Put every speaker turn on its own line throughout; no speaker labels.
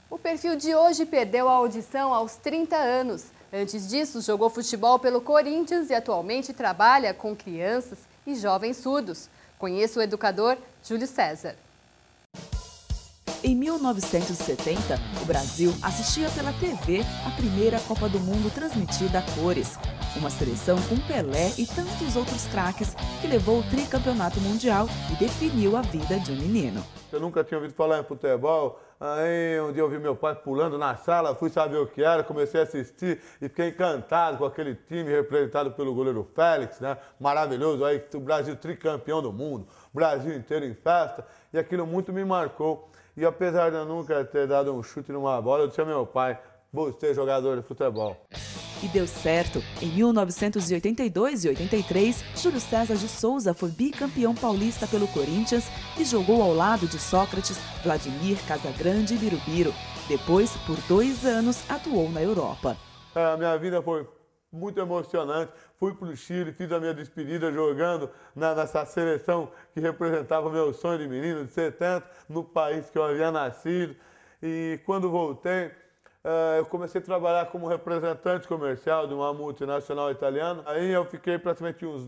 O perfil de hoje perdeu a audição aos 30 anos. Antes disso, jogou futebol pelo Corinthians e atualmente trabalha com crianças e jovens surdos. Conheça o educador Júlio César.
Em 1970, o Brasil assistia pela TV a primeira Copa do Mundo transmitida a cores. Uma seleção com Pelé e tantos outros craques que levou o tricampeonato mundial e definiu a vida de um menino.
Eu nunca tinha ouvido falar em futebol, aí um dia eu vi meu pai pulando na sala, fui saber o que era, comecei a assistir e fiquei encantado com aquele time representado pelo goleiro Félix, né? Maravilhoso, aí o Brasil tricampeão do mundo, o Brasil inteiro em festa, e aquilo muito me marcou. E apesar de eu nunca ter dado um chute numa bola, eu disse ao meu pai, vou ser jogador de futebol.
E deu certo. Em 1982 e 83, Júlio César de Souza foi bicampeão paulista pelo Corinthians e jogou ao lado de Sócrates, Vladimir, Casagrande e Birubiru. Depois, por 2 anos, atuou na Europa.
A minha vida foi muito emocionante. Fui para o Chile, fiz a minha despedida jogando nessa seleção que representava o meu sonho de menino de 70, no país que eu havia nascido. E quando voltei, eu comecei a trabalhar como representante comercial de uma multinacional italiana. Aí eu fiquei praticamente uns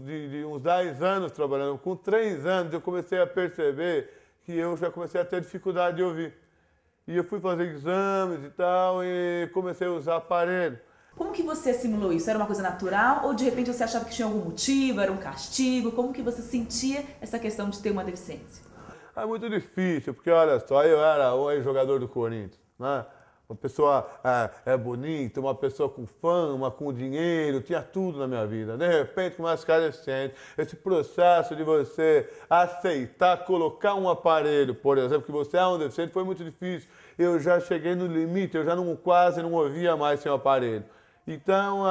10 anos trabalhando. Com 3 anos eu comecei a perceber que eu já comecei a ter dificuldade de ouvir. E eu fui fazer exames e tal e comecei a usar aparelho.
Como que você assimilou isso? Era uma coisa natural ou de repente você achava que tinha algum motivo, era um castigo? Como que você sentia essa questão de ter uma deficiência?
É muito difícil, porque olha só, eu era o ex-jogador do Corinthians, né? Uma pessoa bonita, uma pessoa com fama, com dinheiro, tinha tudo na minha vida. De repente começa a ficar deficiente. Esse processo de você aceitar colocar um aparelho, por exemplo, que você é um deficiente, foi muito difícil. Eu já cheguei no limite, eu já quase não ouvia mais sem o aparelho. Então,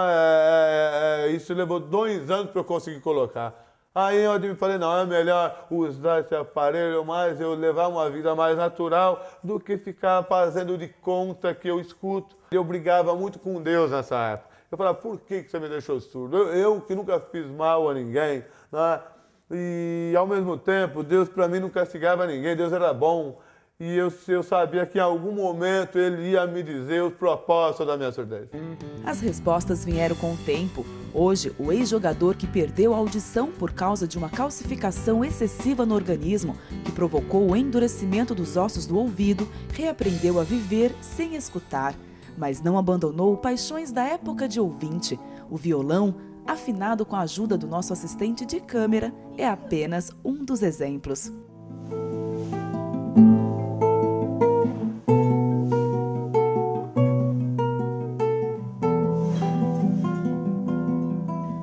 isso levou 2 anos para eu conseguir colocar. Aí eu me falei, não, é melhor usar esse aparelho, mas eu levar uma vida mais natural do que ficar fazendo de conta que eu escuto. Eu brigava muito com Deus nessa época. Eu falava, por que você me deixou surdo? Eu que nunca fiz mal a ninguém, né? E ao mesmo tempo, Deus para mim não castigava ninguém, Deus era bom. E eu sabia que em algum momento Ele ia me dizer os propósitos da minha surdez.
As respostas vieram com o tempo. Hoje, o ex-jogador que perdeu a audição por causa de uma calcificação excessiva no organismo, que provocou o endurecimento dos ossos do ouvido, reaprendeu a viver sem escutar. Mas não abandonou paixões da época de ouvinte. O violão, afinado com a ajuda do nosso assistente de câmera, é apenas um dos exemplos.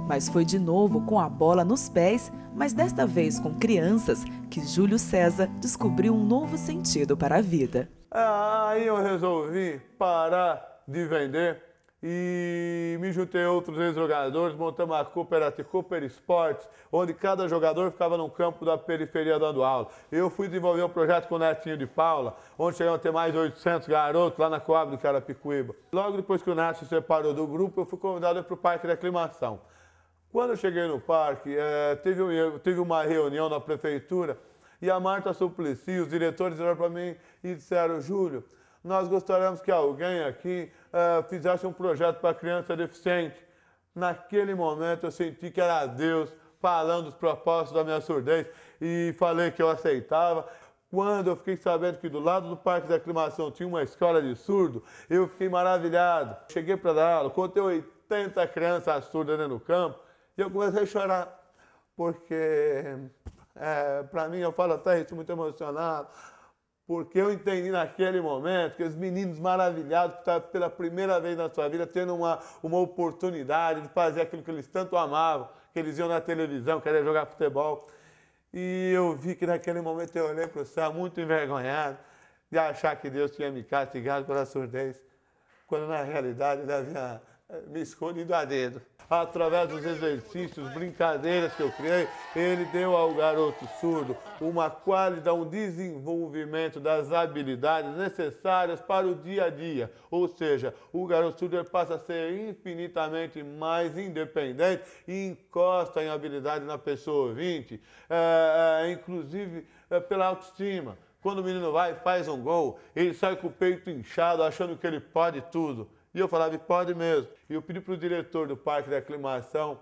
Mas foi de novo com a bola nos pés, mas desta vez com crianças, que Júlio César descobriu um novo sentido para a vida.
Aí eu resolvi parar de vender e me juntei a outros ex-jogadores, montamos a Cooper Sports, onde cada jogador ficava num campo da periferia dando aula. Eu fui desenvolver um projeto com o Netinho de Paula, onde chegamos a ter mais de 800 garotos lá na Coab do Carapicuíba. Logo depois que o Neto se separou do grupo, eu fui convidado para o Parque de Aclimação. Quando eu cheguei no parque, teve uma reunião na prefeitura e a Marta Suplicy, os diretores vieram para mim e disseram, Júlio, nós gostaríamos que alguém aqui fizesse um projeto para criança deficiente. Naquele momento eu senti que era Deus falando os propósitos da minha surdez e falei que eu aceitava. Quando eu fiquei sabendo que do lado do Parque da Aclimação tinha uma escola de surdo, eu fiquei maravilhado. Cheguei para dar aula, contei 80 crianças surdas dentro do campo, e eu comecei a chorar, porque para mim, eu falo até isso muito emocionado, porque eu entendi naquele momento que os meninos maravilhados que estavam pela primeira vez na sua vida tendo uma oportunidade de fazer aquilo que eles tanto amavam, que eles iam na televisão, queriam jogar futebol. E eu vi que naquele momento eu olhei para o céu muito envergonhado de achar que Deus tinha me castigado pela surdez, quando na realidade Ele havia me escolhido a dedo. Através dos exercícios, brincadeiras que eu criei, Ele deu ao garoto surdo uma qualidade, um desenvolvimento das habilidades necessárias para o dia a dia. Ou seja, o garoto surdo passa a ser infinitamente mais independente e encosta em habilidade na pessoa ouvinte, inclusive pela autoestima. Quando o menino vai e faz um gol, ele sai com o peito inchado, achando que ele pode tudo. E eu falava, pode mesmo. E eu pedi para o diretor do Parque da Aclimação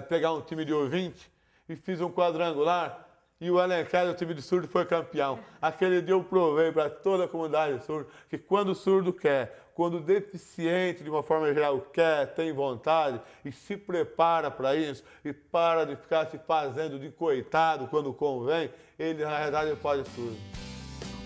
pegar um time de ouvinte e fiz um quadrangular. E o Alencar, o time de surdo, foi campeão. Aquele dia eu provei para toda a comunidade surda que quando o surdo quer, quando o deficiente, de uma forma geral, quer, tem vontade e se prepara para isso e para de ficar se fazendo de coitado quando convém, ele, na verdade, pode tudo.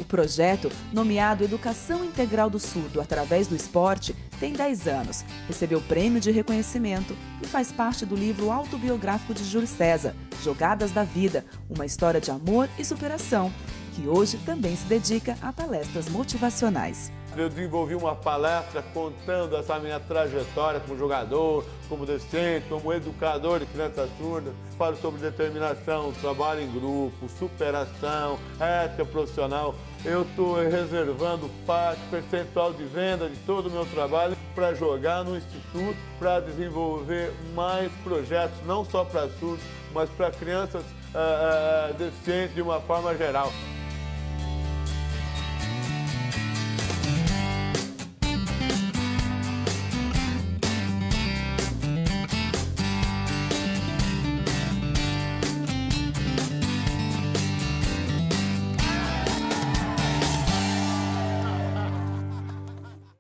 O projeto, nomeado Educação Integral do Surdo através do esporte, tem 10 anos, recebeu prêmio de reconhecimento e faz parte do livro autobiográfico de Júlio César, Jogadas da Vida, uma história de amor e superação, que hoje também se dedica a palestras motivacionais.
Eu desenvolvi uma palestra contando essa minha trajetória como jogador, como deficiente, como educador de crianças surdas. Falo sobre determinação, trabalho em grupo, superação, ética profissional. Eu estou reservando parte percentual de venda de todo o meu trabalho para jogar no Instituto, para desenvolver mais projetos, não só para surdos, mas para crianças deficientes de uma forma geral.